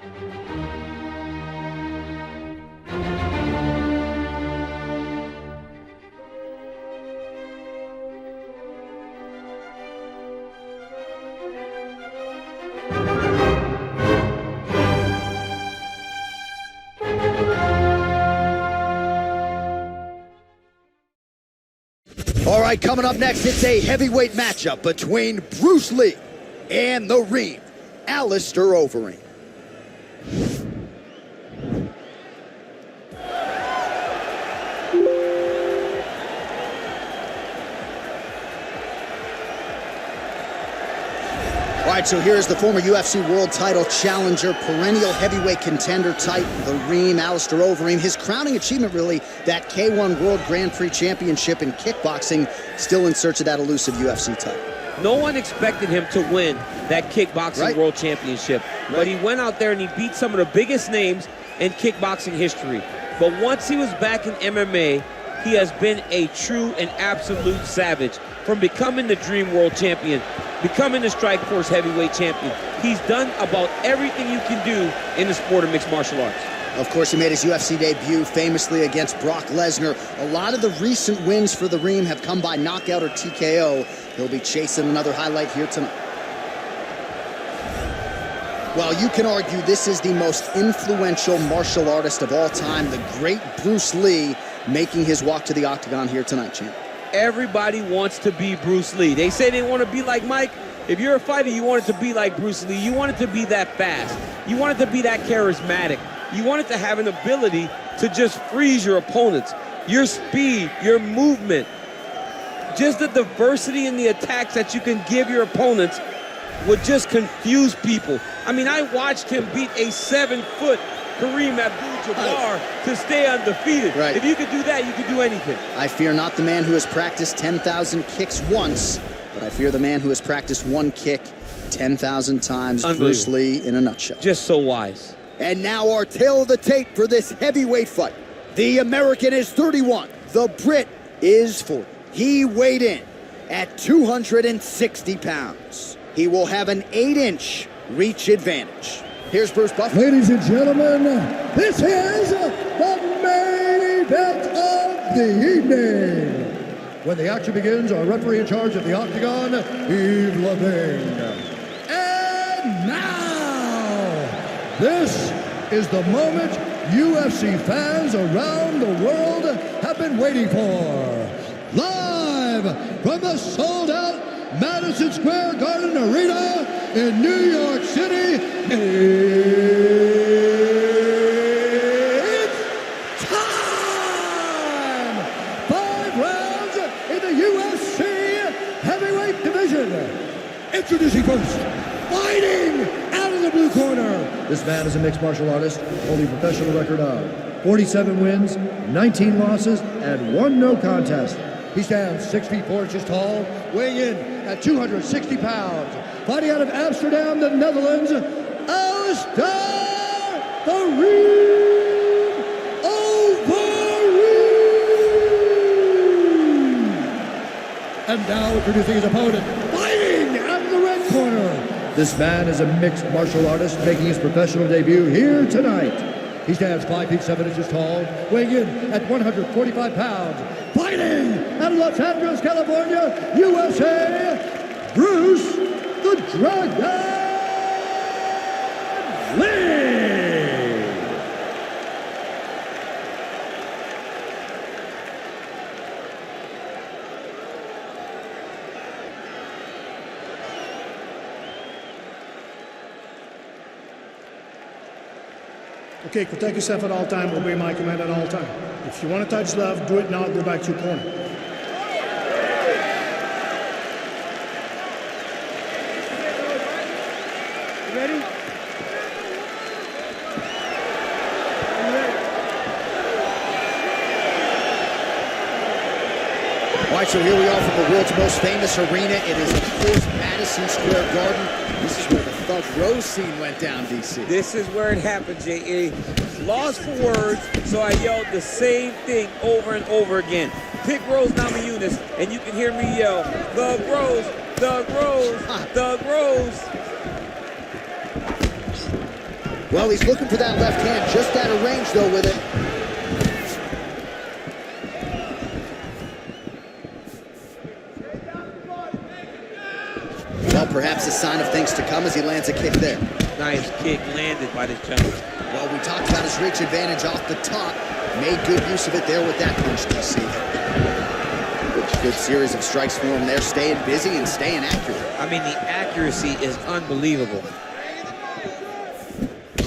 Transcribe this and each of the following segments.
All right, coming up next, it's a heavyweight matchup between Bruce Lee and the Reem, Alistair Overeem. All right, so here's the former UFC world title challenger, perennial heavyweight contender type, the Reem, Alistair Overeem. His crowning achievement, really, that K1 World Grand Prix Championship in kickboxing, still in search of that elusive UFC title. No one expected him to win that kickboxing world championship, but he went out there and he beat some of the biggest names in kickboxing history. But once he was back in MMA, he has been a true and absolute savage. From becoming the Dream World Champion, becoming the Strikeforce Heavyweight Champion, he's done about everything you can do in the sport of mixed martial arts. Of course, he made his UFC debut famously against Brock Lesnar. A lot of the recent wins for the Reem have come by knockout or TKO. He'll be chasing another highlight here tonight. Well, you can argue this is the most influential martial artist of all time, the great Bruce Lee, making his walk to the octagon here tonight, champ. Everybody wants to be Bruce Lee. They say they want to be like Mike. If you're a fighter, you want it to be like Bruce Lee. You want it to be that fast. You want it to be that charismatic. You want it to have an ability to just freeze your opponents. Your speed, your movement, just the diversity in the attacks that you can give your opponents would just confuse people. I mean, I watched him beat a 7-foot Kareem Abdul-Jabbar to stay undefeated. Right. If you could do that, you could do anything. I fear not the man who has practiced 10,000 kicks once, but I fear the man who has practiced one kick 10,000 times. Bruce Lee in a nutshell. Just so wise. And now our tail of the tape for this heavyweight fight. The American is 31. The Brit is 40. He weighed in at 260 pounds. He will have an 8-inch reach advantage. Here's Bruce Buffer. Ladies and gentlemen, this is the main event of the evening. When the action begins, our referee in charge of the octagon, Yves Levine. And now, this is the moment UFC fans around the world have been waiting for. Live from the sold-out Madison Square Garden Arena in New York City, it's time! 5 rounds in the UFC heavyweight division. Introducing first, fighting out of the blue corner. This man is a mixed martial artist, holding a professional record of 47 wins, 19 losses, and 1 no contest. He stands 6 feet 4 inches tall, weighing in at 260 pounds. Fighting out of Amsterdam, the Netherlands, Alistair Overeem. And now introducing his opponent, fighting out of the red corner. This man is a mixed martial artist making his professional debut here tonight. He stands 5 feet 7 inches tall, weighing in at 145 pounds. Fighting out of Los Angeles, California, USA, Bruce the Dragon Lee. Okay, protect yourself at all times, obey my command at all times. If you want to touch love, do it now, go back to your corner. You ready? All right, so here we are from the world's most famous arena. It is, of course, Madison Square Garden. This is where the Thug Rose scene went down, DC. This is where it happened, J.A. Lost for words, so I yelled the same thing over and over again. Pick Rose Namajunas, and you can hear me yell, Thug Rose, Thug Rose, Thug Rose. Well, he's looking for that left hand, just out of range, though, with it. Well, perhaps a sign of things to come as he lands a kick there. Nice kick landed by this gentleman. Well, we talked about his reach advantage off the top. Made good use of it there with that punch, DC. Good series of strikes for him there, staying busy and staying accurate. I mean, the accuracy is unbelievable.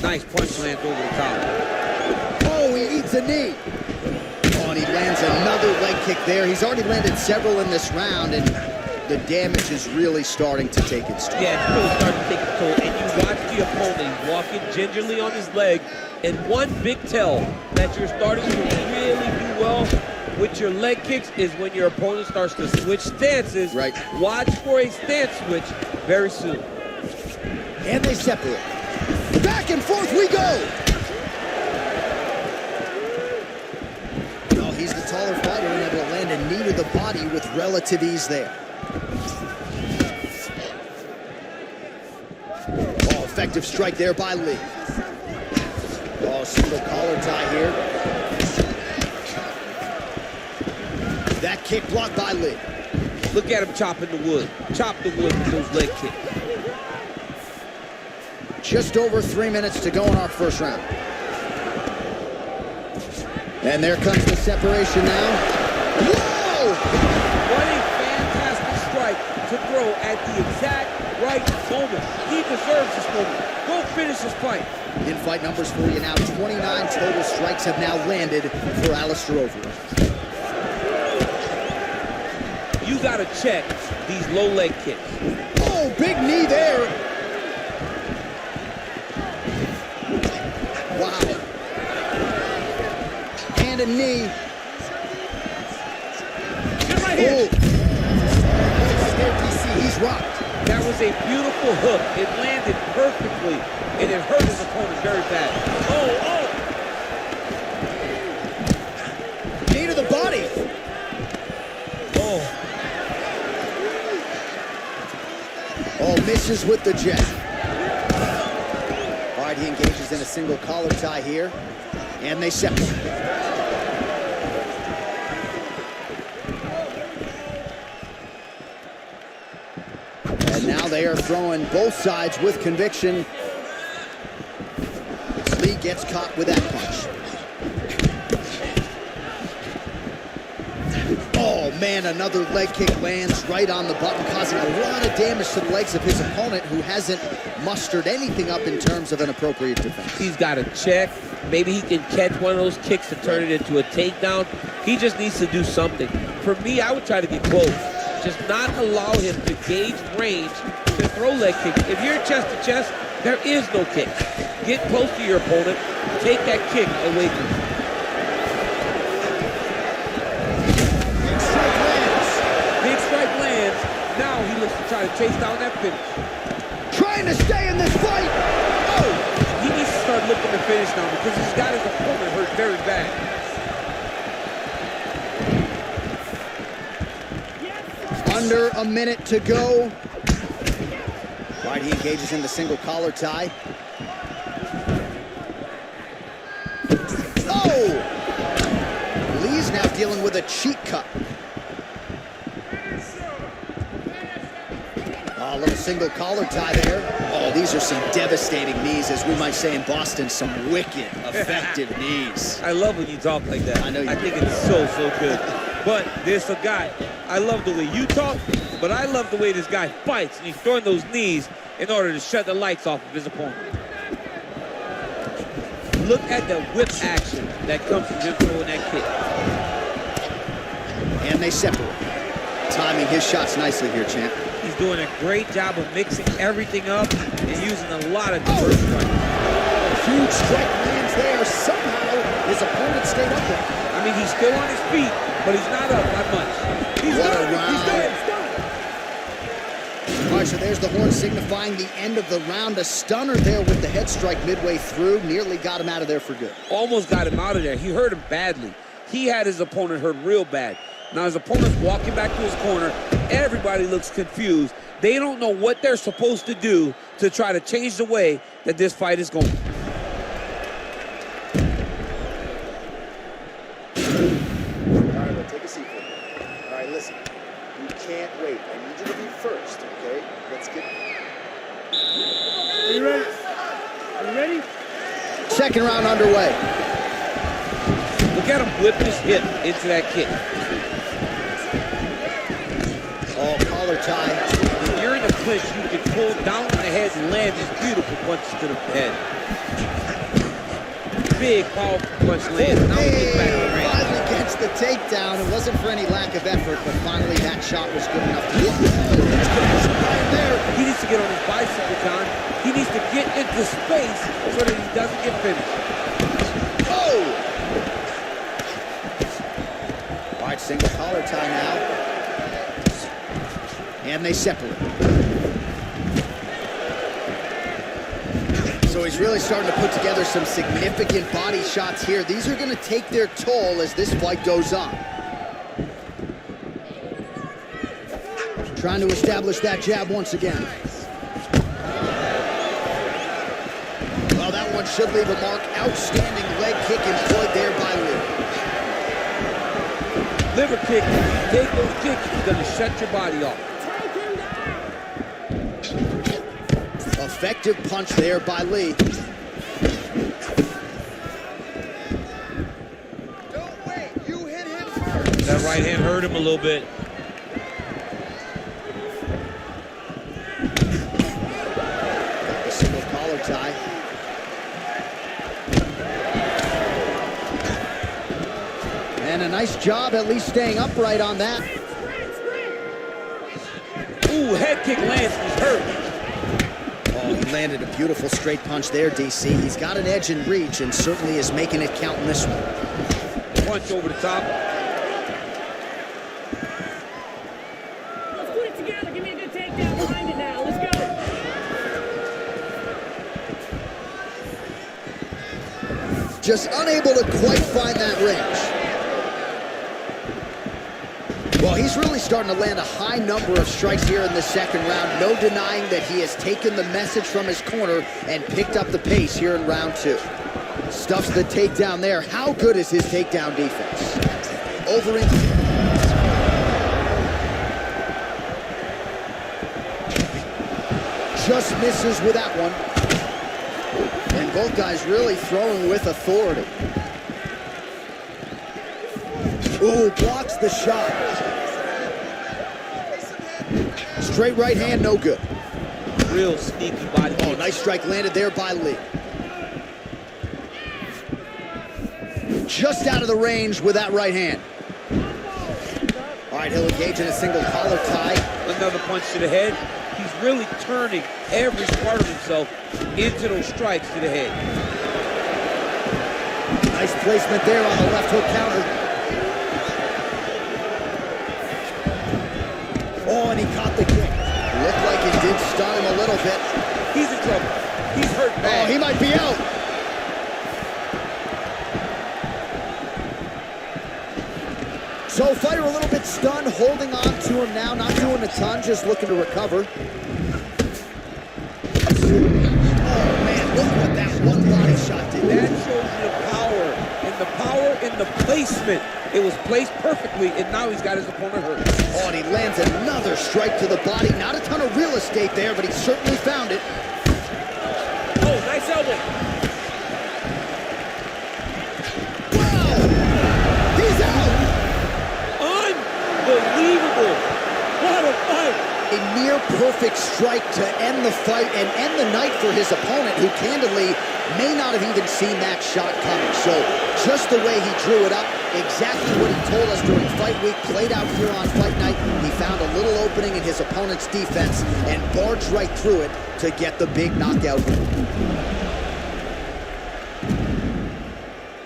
Nice punch lands over the top. Oh, he eats a knee. Oh, and he lands another leg kick there. He's already landed several in this round, and the damage is really starting to take its toll. Yeah, it's really starting to take its toll. And you watch the opponent walking gingerly on his leg. And one big tell that you're starting to really do well with your leg kicks is when your opponent starts to switch stances. Right. Watch for a stance switch very soon. And they separate. Back and forth we go. No, he's the taller fighter and able to land a knee to the body with relative ease there. Oh, effective strike there by Lee. Oh, single collar tie here. That kick blocked by Lee. Look at him chopping the wood. Chop the wood with those leg kicks. Just over 3 minutes to go in our first round. And there comes the separation now. Whoa! What a fantastic strike to throw at the exact right moment. He deserves this moment. Go finish this fight. In-fight numbers for you now. 29 total strikes have now landed for Alistair Overeem. You gotta check these low leg kicks. Oh, big knee there. Wow. And a knee. Oh. He's rocked. That was a beautiful hook. It landed perfectly, and it hurt his opponent very bad. Oh! Knee to the body. Oh. Oh, misses with the jab. All right, he engages in a single collar tie here, and they separate. And now they are throwing both sides with conviction. Lee gets caught with that punch. Oh, man, another leg kick lands right on the button, causing a lot of damage to the legs of his opponent, who hasn't mustered anything up in terms of an appropriate defense. He's got to check. Maybe he can catch one of those kicks to turn it into a takedown. He just needs to do something. For me, I would try to get close. Just not allow him to gauge range to throw leg kicks. If you're chest to chest, there is no kick. Get close to your opponent. Take that kick away from him. Big strike lands. Now he looks to try to chase down that finish. Trying to stay in this fight. Oh! He needs to start looking to finish now because he's got his opponent hurt very bad. Under a minute to go. Right, he engages in the single collar tie. Oh! Lee's now dealing with a cheek cut. Oh, a little single collar tie there. Oh, these are some devastating knees, as we might say in Boston, some wicked, effective knees. I love when you talk like that. I know you do. think it's so good. But there's a guy. I love the way you talk, but I love the way this guy fights, and he's throwing those knees in order to shut the lights off of his opponent. Look at the whip action that comes from him throwing that kick. And they separate. Timing his shots nicely here, champ. He's doing a great job of mixing everything up and using a lot of diverse strikes. Huge strike lands there. Somehow his opponent stayed up there. I mean, he's still on his feet, but he's not up by much. He's done. He's done. All right, so there's the horn signifying the end of the round. A stunner there with the head strike midway through. Nearly got him out of there for good. Almost got him out of there. He hurt him badly. He had his opponent hurt real bad. Now his opponent's walking back to his corner. Everybody looks confused. They don't know what they're supposed to do to try to change the way that this fight is going. wait. I need you to be first, okay? Let's get... Are you ready? Are you ready? Second round underway. Look at him whip his hip into that kick. Oh, collar tie. When you're in a clinch, you can pull down on the head and land these beautiful punches to the head. Big, powerful punch lands. Now we get back to the ring. Finally gets the takedown. It wasn't for any lack of effort, but finally that shot was good enough to get there. He needs to get on his bicycle, John. He needs to get into space so that he doesn't get finished. Oh! All right, single collar tie now. And they separate. So he's really starting to put together some significant body shots here. These are going to take their toll as this fight goes on. Trying to establish that jab once again. Well, that one should leave a mark. Outstanding leg kick employed there by Lee. Liver kick. If you take those kicks, it's going to shut your body off. Effective punch there by Lee. Don't wait, you hit him first. That right hand hurt him a little bit. A single collar tie. And a nice job at least staying upright on that. Ooh, head kick lands. He's hurt. Oh, he landed a beautiful straight punch there, DC. He's got an edge in reach and certainly is making it count in this one. Punch over the top. Let's put it together. Give me a good takedown behind it now. Let's go. Just unable to quite find that range. Well, he's really starting to land a high number of strikes here in the second round. No denying that he has taken the message from his corner and picked up the pace here in round two. Stuffs the takedown there. How good is his takedown defense? Overeem. Just misses with that one. And both guys really throwing with authority. Ooh, blocks the shot. Straight right hand, no good. Real sneaky body. Oh, nice strike landed there by Lee. Just out of the range with that right hand. All right, he'll engage in a single collar tie. Another punch to the head. He's really turning every part of himself into those strikes to the head. Nice placement there on the left hook counter. Oh, and he caught the kick. Looked like it did stun him a little bit. He's in trouble. He's hurt bad. Oh, he might be out. So fighter a little bit stunned, holding on to him now, not doing a ton, just looking to recover. Oh man, look what that one body shot did. That shows you the power in the placement. It was placed perfectly, and now he's got his opponent hurt. Oh, and he lands another strike to the body. Not a ton of real estate there, but he certainly found it. Oh, nice elbow. Wow! He's out! Unbelievable. What a fight. A near perfect strike to end the fight and end the night for his opponent, who candidly may not have even seen that shot coming. So just the way he drew it up, exactly what he told us during fight week, played out here on fight night. He found a little opening in his opponent's defense and barged right through it to get the big knockout.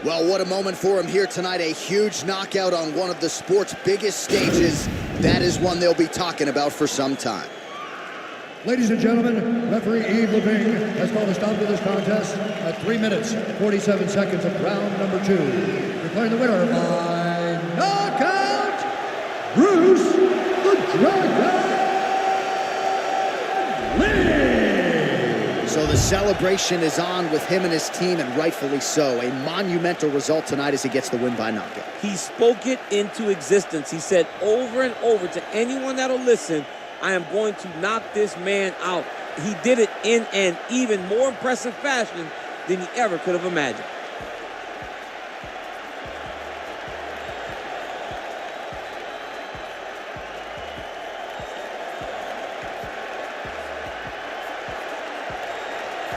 Well, what a moment for him here tonight. A huge knockout on one of the sport's biggest stages. That is one they'll be talking about for some time. Ladies and gentlemen, referee Yves Leving has called a stop to this contest at 3 minutes, 47 seconds of round number 2. Declaring the winner by knockout, Bruce the Dragon Lee. So So the celebration is on with him and his team, and rightfully so. A monumental result tonight as he gets the win by knockout. He spoke it into existence. He said over and over to anyone that'll listen, I am going to knock this man out. He did it in an even more impressive fashion than he ever could have imagined.